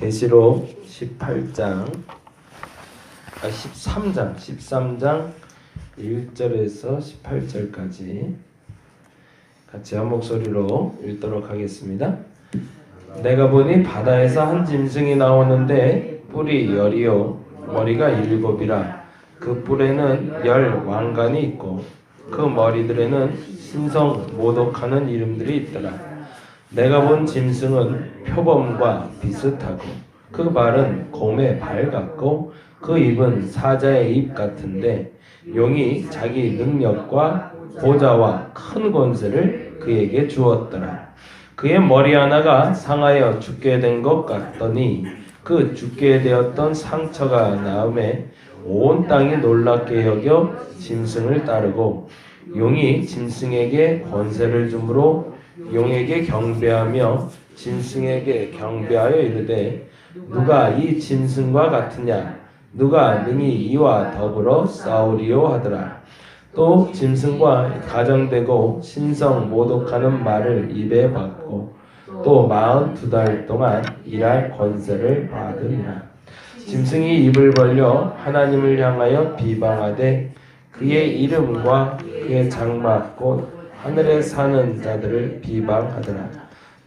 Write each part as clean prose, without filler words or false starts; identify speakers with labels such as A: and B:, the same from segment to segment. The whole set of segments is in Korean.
A: 계시록 13장 1절에서 18절까지 같이 한 목소리로 읽도록 하겠습니다. 내가 보니 바다에서 한 짐승이 나오는데 뿔이 10이요 머리가 7이라. 그 뿔에는 10 왕관이 있고 그 머리들에는 신성 모독하는 이름들이 있더라. 내가 본 짐승은 표범과 비슷하고 그 발은 곰의 발 같고 그 입은 사자의 입 같은데 용이 자기 능력과 보좌와 큰 권세를 그에게 주었더라. 그의 머리 하나가 상하여 죽게 된 것 같더니 그 죽게 되었던 상처가 나음에 온 땅이 놀랍게 여겨 짐승을 따르고 용이 짐승에게 권세를 주므로 용에게 경배하며 짐승에게 경배하여 이르되 누가 이 짐승과 같으냐 누가 능히 이와 더불어 싸우리요 하더라. 또 짐승과 가정되고 신성 모독하는 말을 입에 받고 또 42달 동안 일할 권세를 받으리라. 짐승이 입을 벌려 하나님을 향하여 비방하되 그의 이름과 그의 장막 곧 하늘에 사는 자들을 비방하더라.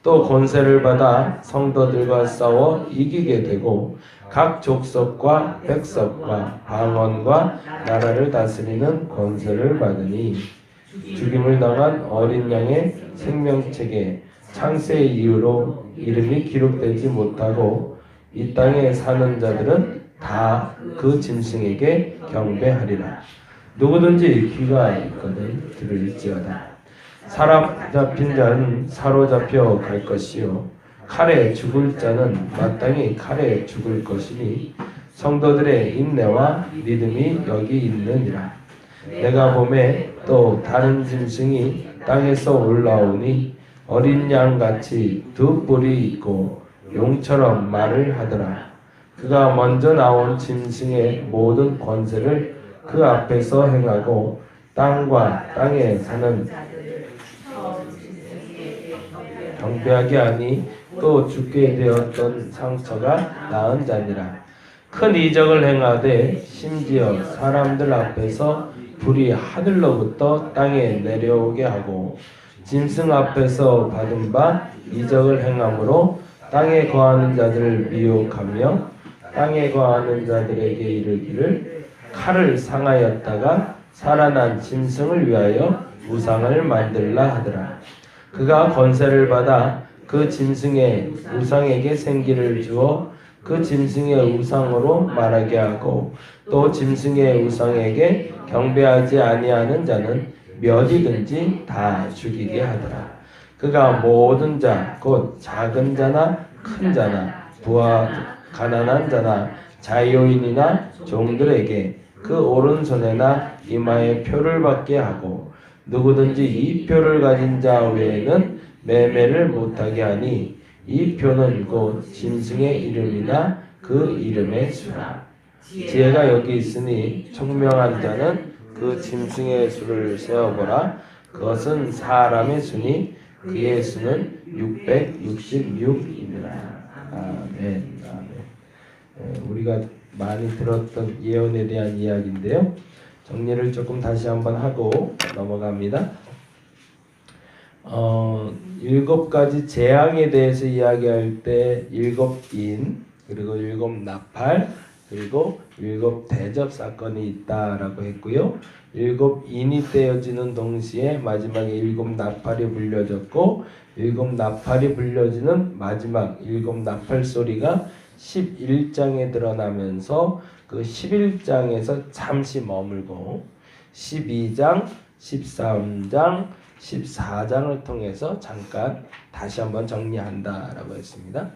A: 또 권세를 받아 성도들과 싸워 이기게 되고 각 족속과 백석과 방언과 나라를 다스리는 권세를 받으니 죽임을 당한 어린 양의 생명책에 창세의 이후로 이름이 기록되지 못하고 이 땅에 사는 자들은 다 그 짐승에게 경배하리라. 누구든지 귀가 있거든 들을지어다. 사로잡힌 자는 사로잡혀 갈 것이요 칼에 죽을 자는 마땅히 칼에 죽을 것이니 성도들의 인내와 믿음이 여기 있느니라. 내가 보매 또 다른 짐승이 땅에서 올라오니 어린 양같이 두 뿔이 있고 용처럼 말을 하더라. 그가 먼저 나온 짐승의 모든 권세를 그 앞에서 행하고 땅과 땅에 사는 경배하게 하니 또 죽게 되었던 상처가 나은 자니라. 큰 이적을 행하되 심지어 사람들 앞에서 불이 하늘로부터 땅에 내려오게 하고 짐승 앞에서 받은 바 이적을 행함으로 땅에 거하는 자들을 미혹하며 땅에 거하는 자들에게 이르기를 칼을 상하였다가 살아난 짐승을 위하여 우상을 만들라 하더라. 그가 권세를 받아 그 짐승의 우상에게 생기를 주어 그 짐승의 우상으로 말하게 하고 또 짐승의 우상에게 경배하지 아니하는 자는 몇이든지 다 죽이게 하더라. 그가 모든 자 곧 작은 자나 큰 자나 부하 가난한 자나 자유인이나 종들에게 그 오른손에나 이마에 표를 받게 하고 누구든지 이 표를 가진 자 외에는 매매를 못하게 하니 이 표는 곧 짐승의 이름이나 그 이름의 수라. 지혜가 여기 있으니 총명한 자는 그 짐승의 수를 세어보라. 그것은 사람의 수니 그의 수는 666이니라. 아멘. 우리가 많이 들었던 예언에 대한 이야기인데요. 정리를 조금 다시 한번 하고 넘어갑니다. 7가지 재앙에 대해서 이야기할 때 7인 그리고 7나팔 그리고 7대접 사건이 있다라고 했고요. 7인이 떼어지는 동시에 마지막에 7나팔이 불려졌고 7나팔이 불려지는 마지막 7나팔 소리가 11장에 드러나면서 그 11장에서 잠시 머물고 12장, 13장, 14장을 통해서 잠깐 다시 한번 정리한다라고 했습니다.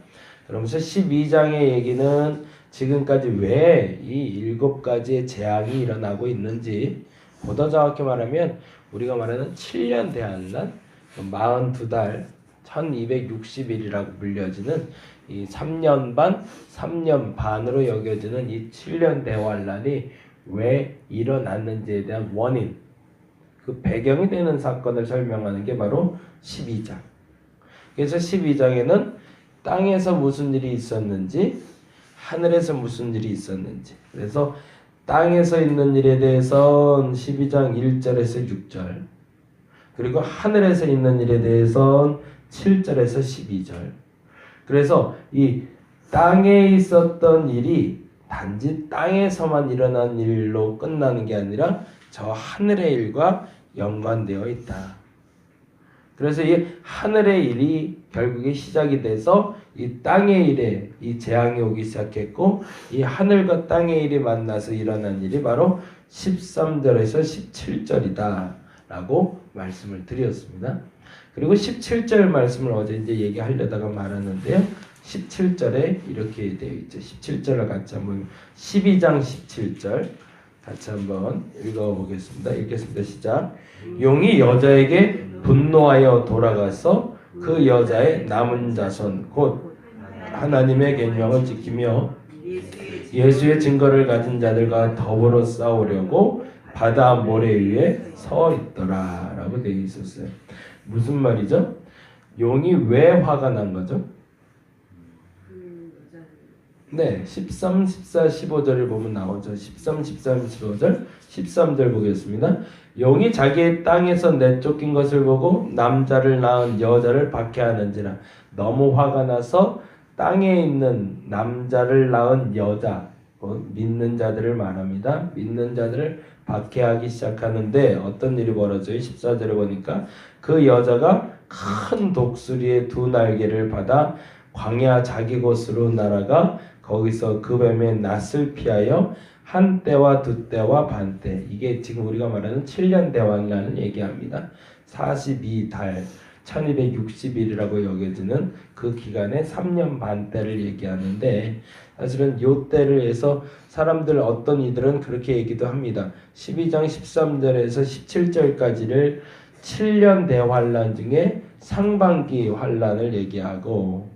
A: 그러면서 12장의 얘기는 지금까지 왜 이 7가지의 재앙이 일어나고 있는지, 보다 정확히 말하면 우리가 말하는 7년 대환란, 42달 1260일이라고 불려지는 이 3년 반, 3년 반으로 여겨지는 이 7년 대환란이 왜 일어났는지에 대한 원인, 그 배경이 되는 사건을 설명하는 게 바로 12장. 그래서 12장에는 땅에서 무슨 일이 있었는지, 하늘에서 무슨 일이 있었는지. 그래서 땅에서 있는 일에 대해선 12장 1절에서 6절, 그리고 하늘에서 있는 일에 대해선 7절에서 12절. 그래서 이 땅에 있었던 일이 단지 땅에서만 일어난 일로 끝나는 게 아니라 저 하늘의 일과 연관되어 있다. 그래서 이 하늘의 일이 결국에 시작이 돼서 이 땅의 일에 이 재앙이 오기 시작했고, 이 하늘과 땅의 일이 만나서 일어난 일이 바로 13절에서 17절이다 라고 말씀을 드렸습니다. 그리고 17절 말씀을 어제 이제 얘기하려다가 말았는데요. 17절에 이렇게 되어 있죠. 17절을 같이 한번 12장 17절 같이 한번 읽어보겠습니다. 읽겠습니다. 시작. 용이 여자에게 분노하여 돌아가서 그 여자의 남은 자손 곧 하나님의 계명을 지키며 예수의 증거를 가진 자들과 더불어 싸우려고 바다 모래 위에 서 있더라 라고 되어 있었어요. 무슨 말이죠? 용이 왜 화가 난 거죠? 네, 13, 14, 15절을 보면 나오죠. 13, 14, 15절 13절 보겠습니다. 용이 자기의 땅에서 내쫓긴 것을 보고 남자를 낳은 여자를 박해하는지라. 너무 화가 나서 땅에 있는 남자를 낳은 여자, 믿는 자들을 말합니다. 믿는 자들을 박해하기 시작하는데 어떤 일이 벌어져요? 14절에 보니까 그 여자가 큰 독수리의 두 날개를 받아 광야 자기 곳으로 날아가 거기서 그 뱀의 낯을 피하여 한 때와 두 때와 반 때, 이게 지금 우리가 말하는 7년 대왕이라는 얘기합니다. 42달 1260일이라고 여겨지는 그 기간에 3년 반 때를 얘기하는데, 사실은 요 때를 해서 사람들 어떤 이들은 그렇게 얘기도 합니다. 12장 13절에서 17절까지를 7년 대환란 중에 상반기 환란을 얘기하고,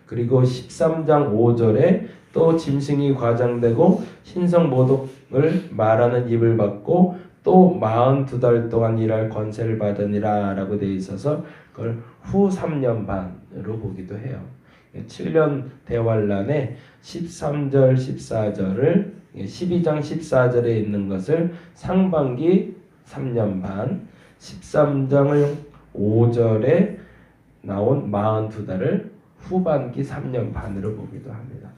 A: 그리고 13장 5절에 또 짐승이 과장되고 신성 모독을 말하는 입을 받고 또 42달 동안 일할 권세를 받으니라 라고 되어 있어서 그걸 후 3년 반으로 보기도 해요. 7년 대환란에 13절 14절을 12장 14절에 있는 것을 상반기 3년 반, 13장을 5절에 나온 42달을 후반기 3년 반으로 보기도 합니다.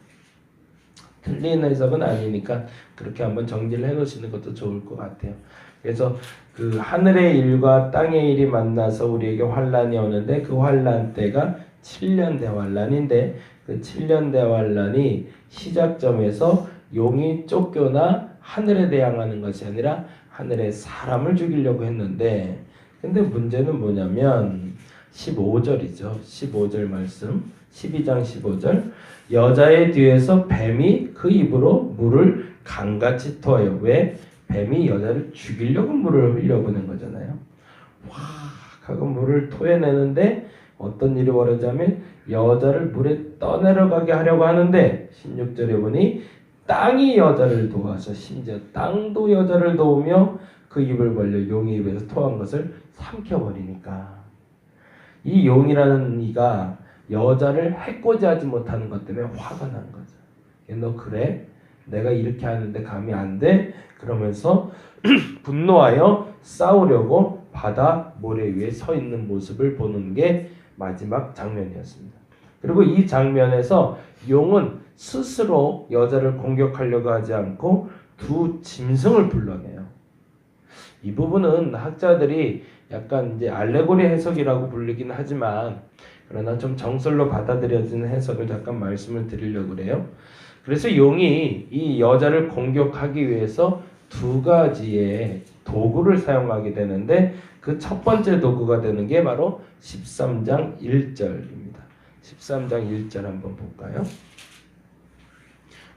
A: 틀린 해석은 아니니까 그렇게 한번 정리를 해놓으시는 것도 좋을 것 같아요. 그래서 그 하늘의 일과 땅의 일이 만나서 우리에게 환란이 오는데 그 환란 때가 7년 대환란인데 그 7년 대환란이 시작점에서 용이 쫓겨나 하늘에 대항하는 것이 아니라 하늘에 사람을 죽이려고 했는데, 근데 문제는 뭐냐면 15절이죠. 15절 말씀 12장 15절 여자의 뒤에서 뱀이 그 입으로 물을 강같이 토해요. 왜? 뱀이 여자를 죽이려고 물을 흘려보낸 거잖아요. 확 하고 물을 토해내는데 어떤 일이 벌어지냐면 여자를 물에 떠내려가게 하려고 하는데 16절에 보니 땅이 여자를 도와서, 심지어 땅도 여자를 도우며 그 입을 벌려 용의 입에서 토한 것을 삼켜버리니까, 이 용이라는 이가 여자를 해코지하지 못하는 것 때문에 화가 난 거죠. 너 그래? 내가 이렇게 하는데 감히 안 돼? 그러면서 분노하여 싸우려고 바다 모래 위에 서 있는 모습을 보는 게 마지막 장면이었습니다. 그리고 이 장면에서 용은 스스로 여자를 공격하려고 하지 않고 두 짐승을 불러내요. 이 부분은 학자들이 약간 이제 알레고리 해석이라고 불리긴 하지만, 그러나 좀 정설로 받아들여지는 해석을 잠깐 말씀을 드리려고 그래요. 그래서 용이 이 여자를 공격하기 위해서 두 가지의 도구를 사용하게 되는데, 그 첫 번째 도구가 되는 게 바로 13장 1절입니다. 13장 1절 한번 볼까요?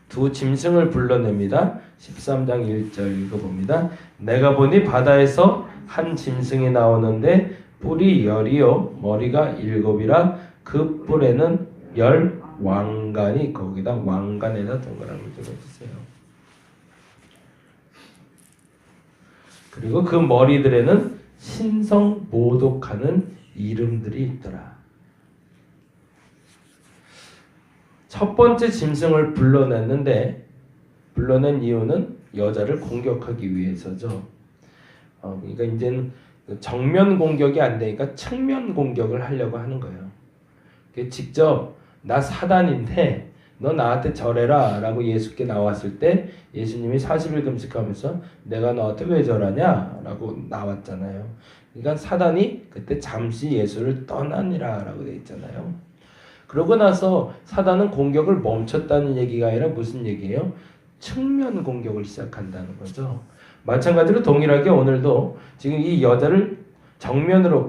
A: 두 짐승을 불러냅니다. 13장 1절 읽어봅니다. 내가 보니 바다에서 한 짐승이 나오는데 뿔이 10이요 머리가 7이라 그 뿔에는 10 왕관이, 거기다 왕관에다 동그라미 적어주세요. 그리고 그 머리들에는 신성 모독하는 이름들이 있더라. 첫 번째 짐승을 불러낸 이유는 여자를 공격하기 위해서죠. 그러니까 이제는 정면 공격이 안 되니까 측면 공격을 하려고 하는 거예요. 직접 나 사단인데 너 나한테 절해라 라고 예수께 나왔을 때 예수님이 40일 금식하면서 내가 너한테 왜 절하냐 라고 나왔잖아요. 그러니까 사단이 그때 잠시 예수를 떠나니라 라고 되어 있잖아요. 그러고 나서 사단은 공격을 멈췄다는 얘기가 아니라 무슨 얘기예요? 측면 공격을 시작한다는 거죠. 마찬가지로 동일하게 오늘도 지금 이 여자를 정면으로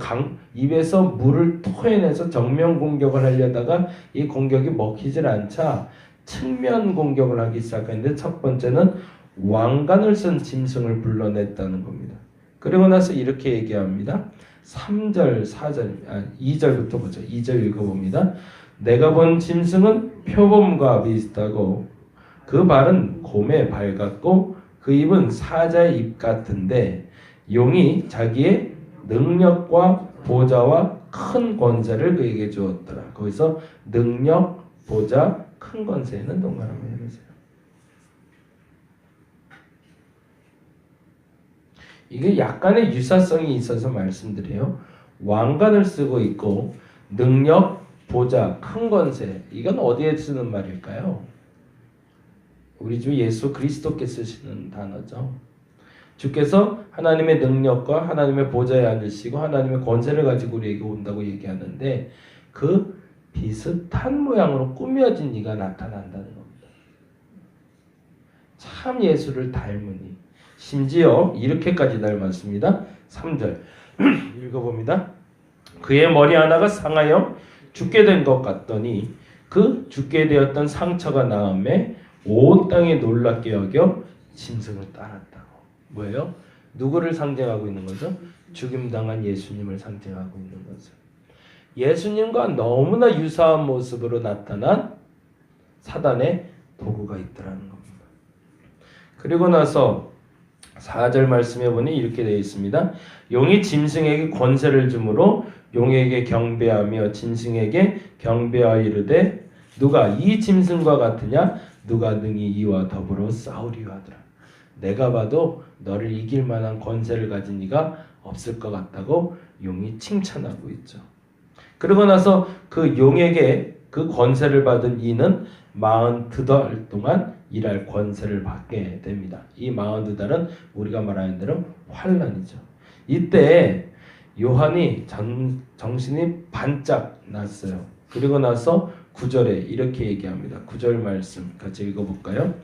A: 입에서 물을 토해내서 정면 공격을 하려다가 이 공격이 먹히질 않자 측면 공격을 하기 시작했는데 첫 번째는 왕관을 쓴 짐승을 불러냈다는 겁니다. 그리고 나서 이렇게 얘기합니다. 3절, 4절, 2절부터 보죠. 2절 읽어봅니다. 내가 본 짐승은 표범과 비슷하고 그 발은 곰의 발 같고 그 입은 사자의 입 같은데 용이 자기의 능력과 보좌와 큰 권세를 그에게 주었더라. 거기서 능력, 보좌, 큰 권세는 동그라미 해주세요. 이게 약간의 유사성이 있어서 말씀드려요. 왕관을 쓰고 있고 능력, 보좌, 큰 권세, 이건 어디에 쓰는 말일까요? 우리 주 예수 그리스도께 쓰시는 단어죠. 주께서 하나님의 능력과 하나님의 보좌에 앉으시고 하나님의 권세를 가지고 우리에게 온다고 얘기하는데 그 비슷한 모양으로 꾸며진 이가 나타난다는 겁니다. 참 예수를 닮으니 심지어 이렇게까지 닮았습니다. 3절 읽어봅니다. 그의 머리 하나가 상하여 죽게 된 것 같더니 그 죽게 되었던 상처가 나음에 온 땅에 놀랍게 여겨 짐승을 따랐다고. 뭐예요? 누구를 상징하고 있는 거죠? 죽임당한 예수님을 상징하고 있는 거죠. 예수님과 너무나 유사한 모습으로 나타난 사단의 도구가 있더라는 겁니다. 그리고 나서 4절 말씀해 보니 이렇게 되어 있습니다. 용이 짐승에게 권세를 주므로 용에게 경배하며 짐승에게 경배하여 이르되 누가 이 짐승과 같으냐? 누가 능히 이와 더불어 싸우리요 하더라. 내가 봐도 너를 이길 만한 권세를 가진 이가 없을 것 같다고 용이 칭찬하고 있죠. 그러고 나서 그 용에게 그 권세를 받은 이는 42달 동안 일할 권세를 받게 됩니다. 이 42달은 우리가 말하는 대로 환란이죠. 이때 요한이 정신이 반짝 났어요. 그리고 나서 9절에 이렇게 얘기합니다. 9절 말씀 같이 읽어볼까요?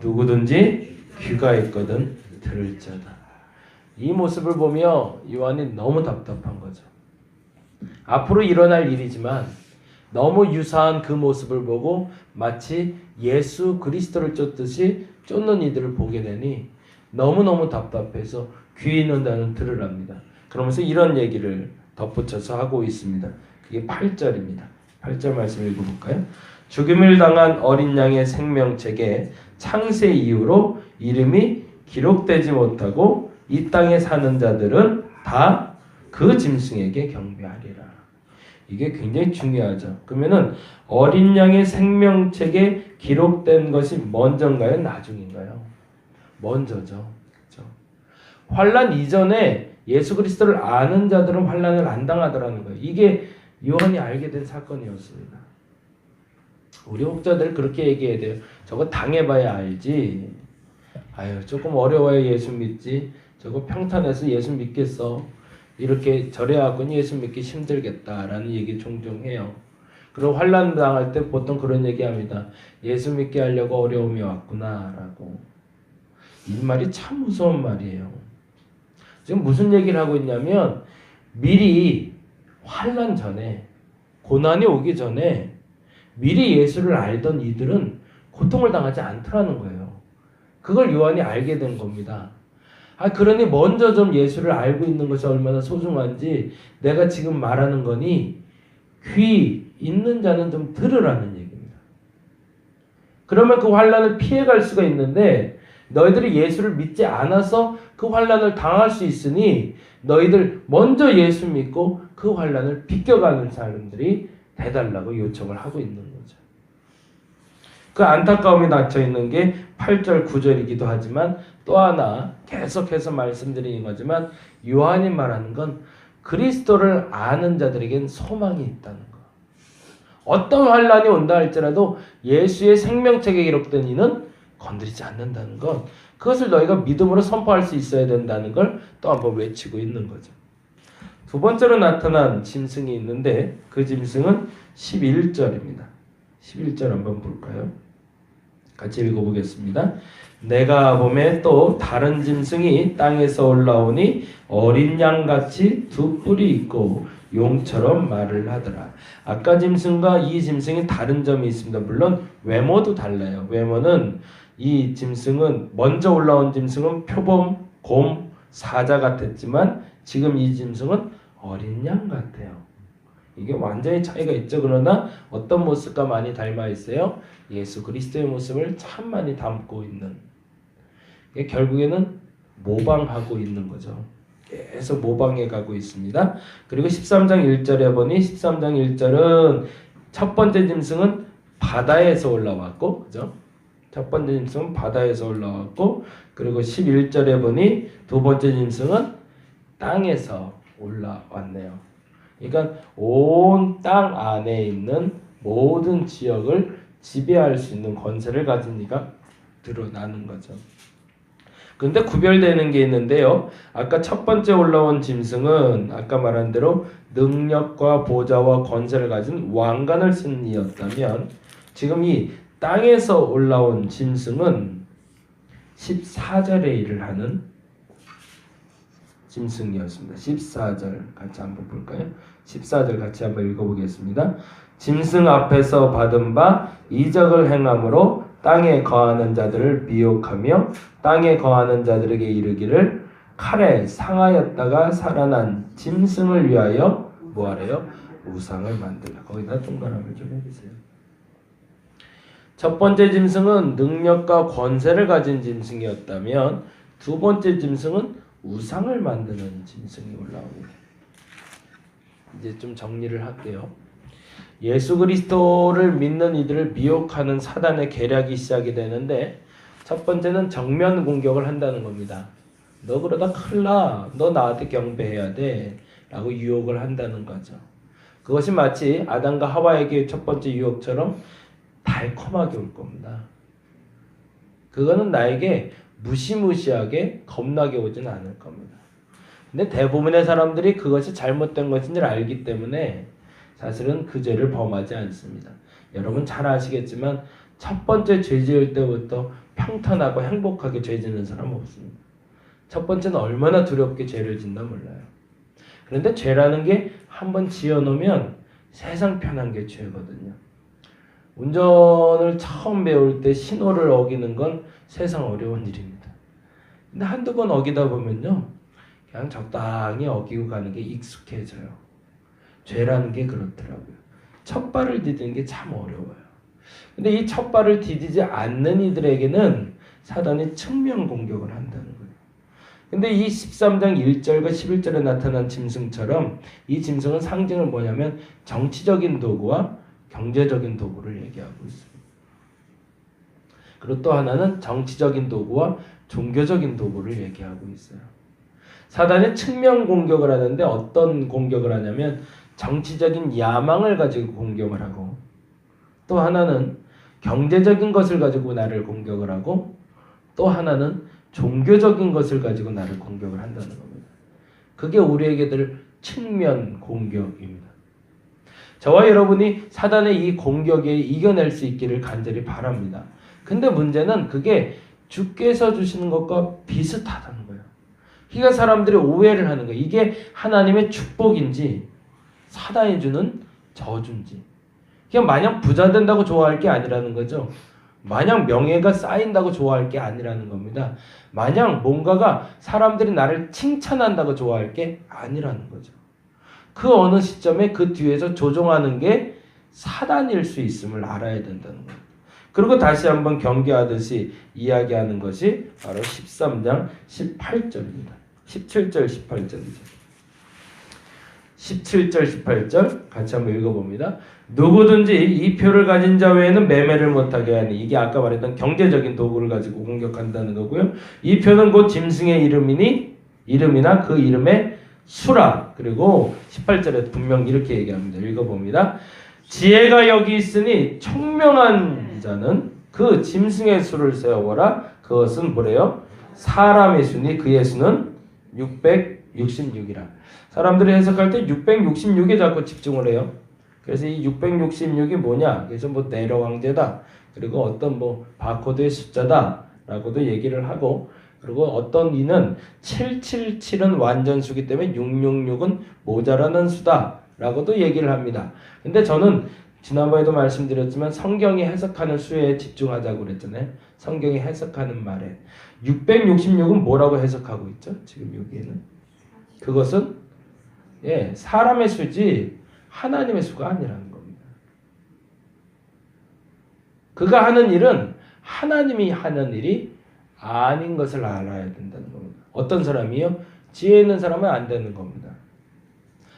A: 누구든지 귀가 있거든 들을 자다. 이 모습을 보며 요한이 너무 답답한 거죠. 앞으로 일어날 일이지만 너무 유사한 그 모습을 보고 마치 예수 그리스도를 쫓듯이 쫓는 이들을 보게 되니 너무너무 답답해서 귀 있는 자는 들으랍니다. 그러면서 이런 얘기를 덧붙여서 하고 있습니다. 그게 8절입니다. 8절 말씀 읽어볼까요? 죽임을 당한 어린 양의 생명책에 창세 이후로 이름이 기록되지 못하고 이 땅에 사는 자들은 다 그 짐승에게 경배하리라. 이게 굉장히 중요하죠. 그러면은 어린 양의 생명책에 기록된 것이 먼저인가요? 나중인가요? 먼저죠. 그렇죠? 환란 이전에 예수 그리스도를 아는 자들은 환란을 안 당하더라는 거예요. 이게 요한이 알게 된 사건이었습니다. 우리 혹자들 그렇게 얘기해야 돼요. 저거 당해봐야 알지. 아유 조금 어려워야 예수 믿지. 저거 평탄해서 예수 믿겠어. 이렇게 절해하고는 예수 믿기 힘들겠다라는 얘기 종종 해요. 그리고 환난 당할 때 보통 그런 얘기합니다. 예수 믿게 하려고 어려움이 왔구나라고. 이 말이 참 무서운 말이에요. 지금 무슨 얘기를 하고 있냐면 미리 환난 전에 고난이 오기 전에 미리 예수를 알던 이들은 고통을 당하지 않더라는 거예요. 그걸 요한이 알게 된 겁니다. 그러니 먼저 좀 예수를 알고 있는 것이 얼마나 소중한지 내가 지금 말하는 거니 귀 있는 자는 좀 들으라는 얘기입니다. 그러면 그 환난을 피해갈 수가 있는데 너희들이 예수를 믿지 않아서 그 환난을 당할 수 있으니 너희들 먼저 예수 믿고 그 환난을 비껴가는 사람들이 돼달라고 요청을 하고 있는 거죠. 그 안타까움이 닫혀 있는 게 8절 9절이기도 하지만 또 하나 계속해서 말씀드리는 거지만 요한이 말하는 건 그리스도를 아는 자들에겐 소망이 있다는 거. 어떤 환란이 온다 할지라도 예수의 생명책에 기록된 이는 건드리지 않는다는 것, 그것을 너희가 믿음으로 선포할 수 있어야 된다는 걸 또 한번 외치고 있는 거죠. 두 번째로 나타난 짐승이 있는데 그 짐승은 11절입니다. 11절 한번 볼까요? 같이 읽어보겠습니다. 내가 보매 또 다른 짐승이 땅에서 올라오니 어린 양같이 두 뿔이 있고 용처럼 말을 하더라. 아까 짐승과 이 짐승이 다른 점이 있습니다. 물론 외모도 달라요. 외모는 이 짐승은 먼저 올라온 짐승은 표범, 곰, 사자 같았지만 지금 이 짐승은 어린 양 같아요. 이게 완전히 차이가 있죠. 그러나 어떤 모습과 많이 닮아 있어요? 예수 그리스도의 모습을 참 많이 담고 있는. 이게 결국에는 모방하고 있는 거죠. 계속 모방해 가고 있습니다. 그리고 13장 1절에 보니 13장 1절은 첫 번째 짐승은 바다에서 올라왔고, 그죠? 첫 번째 짐승은 바다에서 올라왔고, 그리고 11절에 보니 두 번째 짐승은 땅에서 올라왔네요. 그러니까 온 땅 안에 있는 모든 지역을 지배할 수 있는 권세를 가진 이가 드러나는 거죠. 근데 구별되는 게 있는데요. 아까 첫 번째 올라온 짐승은 아까 말한 대로 능력과 보좌와 권세를 가진 왕관을 쓴 이였다면 지금 이 땅에서 올라온 짐승은 14절의 일을 하는 짐승이었습니다. 14절 같이 한번 볼까요? 14절 같이 한번 읽어보겠습니다. 짐승 앞에서 받은 바 이적을 행함으로 땅에 거하는 자들을 미혹하며 땅에 거하는 자들에게 이르기를 칼에 상하였다가 살아난 짐승을 위하여 뭐하래요? 우상을 만들라. 거기다 동그라미 좀 해주세요. 첫 번째 짐승은 능력과 권세를 가진 짐승이었다면 두 번째 짐승은 우상을 만드는 짐승이 올라옵니다. 이제 좀 정리를 할게요. 예수 그리스도를 믿는 이들을 미혹하는 사단의 계략이 시작이 되는데 첫 번째는 정면 공격을 한다는 겁니다. 너 그러다 큰일 나. 너 나한테 경배해야 돼. 라고 유혹을 한다는 거죠. 그것이 마치 아담과 하와에게 첫 번째 유혹처럼 달콤하게 올 겁니다. 그거는 나에게 무시무시하게 겁나게 오진 않을 겁니다. 근데 대부분의 사람들이 그것이 잘못된 것인지를 알기 때문에 사실은 그 죄를 범하지 않습니다. 여러분 잘 아시겠지만 첫 번째 죄 지을 때부터 평탄하고 행복하게 죄 짓는 사람 없습니다. 첫 번째는 얼마나 두렵게 죄를 짓나 몰라요. 그런데 죄라는 게 한번 지어놓으면 세상 편한 게 죄거든요. 운전을 처음 배울 때 신호를 어기는 건 세상 어려운 일입니다. 근데 한두 번 어기다 보면요, 그냥 적당히 어기고 가는 게 익숙해져요. 죄라는 게 그렇더라고요. 첫 발을 디디는 게 참 어려워요. 근데 이 첫 발을 디디지 않는 이들에게는 사단이 측면 공격을 한다는 거예요. 근데 이 13장 1절과 11절에 나타난 짐승처럼 이 짐승은 상징을 뭐냐면 정치적인 도구와 경제적인 도구를 얘기하고 있습니다. 그리고 또 하나는 정치적인 도구와 종교적인 도구를 얘기하고 있어요. 사단이 측면 공격을 하는데 어떤 공격을 하냐면 정치적인 야망을 가지고 공격을 하고 또 하나는 경제적인 것을 가지고 나를 공격을 하고 또 하나는 종교적인 것을 가지고 나를 공격을 한다는 겁니다. 그게 우리에게 들 측면 공격입니다. 저와 여러분이 사단의 이 공격에 이겨낼 수 있기를 간절히 바랍니다. 근데 문제는 그게 주께서 주시는 것과 비슷하다는 거예요. 그러니까 사람들이 오해를 하는 거예요. 이게 하나님의 축복인지 사단이 주는 저주인지. 그냥 마냥 부자 된다고 좋아할 게 아니라는 거죠. 마냥 명예가 쌓인다고 좋아할 게 아니라는 겁니다. 마냥 뭔가가 사람들이 나를 칭찬한다고 좋아할 게 아니라는 거죠. 그 어느 시점에 그 뒤에서 조종하는 게 사단일 수 있음을 알아야 된다는 거예요. 그리고 다시 한번 경계하듯이 이야기하는 것이 바로 13장 18절입니다. 17절 18절이죠. 17절 18절 같이 한번 읽어봅니다. 누구든지 이 표를 가진 자 외에는 매매를 못하게 하니, 이게 아까 말했던 경제적인 도구를 가지고 공격한다는 거고요. 이 표는 곧 짐승의 이름이나 그 이름의 수라. 그리고 18절에 분명 이렇게 얘기합니다. 읽어봅니다. 지혜가 여기 있으니 총명한 자는 그 짐승의 수를 세어보라. 그것은 뭐래요? 사람의 수니 그의 수는 666이라. 사람들이 해석할 때 666에 자꾸 집중을 해요. 그래서 이 666이 뭐냐? 그래서 뭐 네로 황제다. 그리고 어떤 뭐 바코드의 숫자다라고도 얘기를 하고, 그리고 어떤 이는 777은 완전수기 때문에 666은 모자라는 수다라고도 얘기를 합니다. 근데 저는 지난번에도 말씀드렸지만 성경이 해석하는 수에 집중하자고 그랬잖아요. 성경이 해석하는 말에 666은 뭐라고 해석하고 있죠? 지금 여기에는 그것은 사람의 수지 하나님의 수가 아니라는 겁니다. 그가 하는 일은 하나님이 하는 일이 아닌 것을 알아야 된다는 겁니다. 어떤 사람이요? 지혜 있는 사람은 안 되는 겁니다.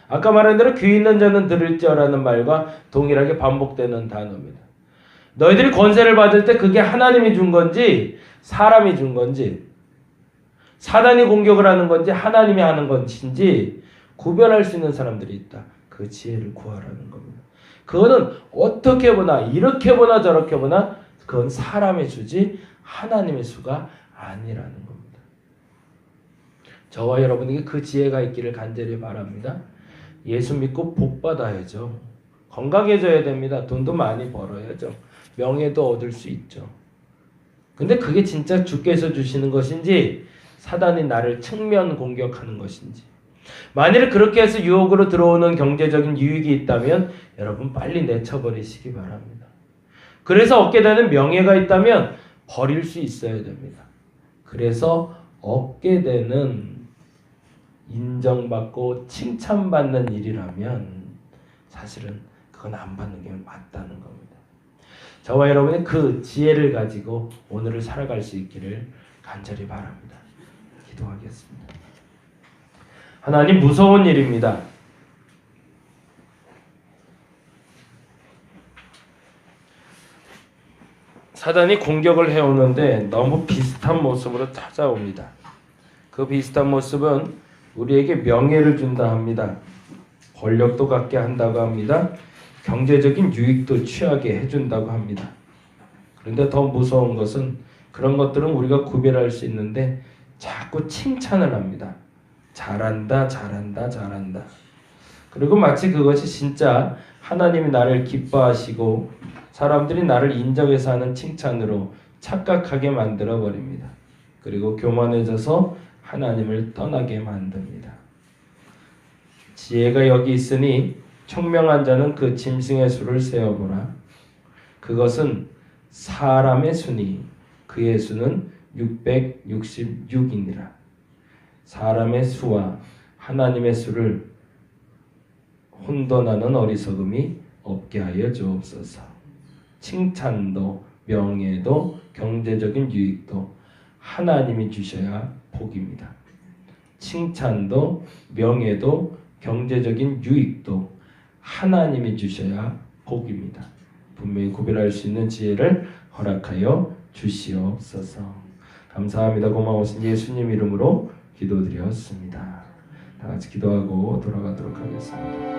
A: 아까 말한 대로 귀 있는 자는 들을지어라는 말과 동일하게 반복되는 단어입니다. 너희들이 권세를 받을 때 그게 하나님이 준 건지 사람이 준 건지, 사단이 공격을 하는 건지 하나님이 하는 건지 구별할 수 있는 사람들이 있다. 그 지혜를 구하라는 겁니다. 그거는 어떻게 보나 이렇게 보나 저렇게 보나 그건 사람의 수지 하나님의 수가 아니라는 겁니다. 저와 여러분에게 그 지혜가 있기를 간절히 바랍니다. 예수 믿고 복 받아야죠. 건강해져야 됩니다. 돈도 많이 벌어야죠. 명예도 얻을 수 있죠. 근데 그게 진짜 주께서 주시는 것인지 사단이 나를 측면 공격하는 것인지, 만일 그렇게 해서 유혹으로 들어오는 경제적인 유익이 있다면 여러분 빨리 내쳐버리시기 바랍니다. 그래서 얻게 되는 명예가 있다면 버릴 수 있어야 됩니다. 그래서 얻게 되는 인정받고 칭찬받는 일이라면 사실은 그건 안 받는 게 맞다는 겁니다. 저와 여러분의 그 지혜를 가지고 오늘을 살아갈 수 있기를 간절히 바랍니다. 기도하겠습니다. 하나님, 무서운 일입니다. 사단이 공격을 해오는데 너무 비슷한 모습으로 찾아옵니다. 그 비슷한 모습은 우리에게 명예를 준다 합니다. 권력도 갖게 한다고 합니다. 경제적인 유익도 취하게 해준다고 합니다. 그런데 더 무서운 것은 그런 것들은 우리가 구별할 수 있는데 자꾸 칭찬을 합니다. 잘한다, 잘한다, 잘한다. 그리고 마치 그것이 진짜 하나님이 나를 기뻐하시고 사람들이 나를 인정해서 하는 칭찬으로 착각하게 만들어 버립니다. 그리고 교만해져서 하나님을 떠나게 만듭니다. 지혜가 여기 있으니 총명한 자는 그 짐승의 수를 세어보라. 그것은 사람의 수니 그의 수는 666이니라. 사람의 수와 하나님의 수를 혼돈하는 어리석음이 없게 하여 주옵소서. 칭찬도 명예도 경제적인 유익도 하나님이 주셔야 복입니다. 칭찬도 명예도 경제적인 유익도 하나님이 주셔야 복입니다. 분명히 구별할 수 있는 지혜를 허락하여 주시옵소서. 감사합니다. 고마우신 예수님 이름으로 기도드렸습니다. 다 같이 기도하고 돌아가도록 하겠습니다.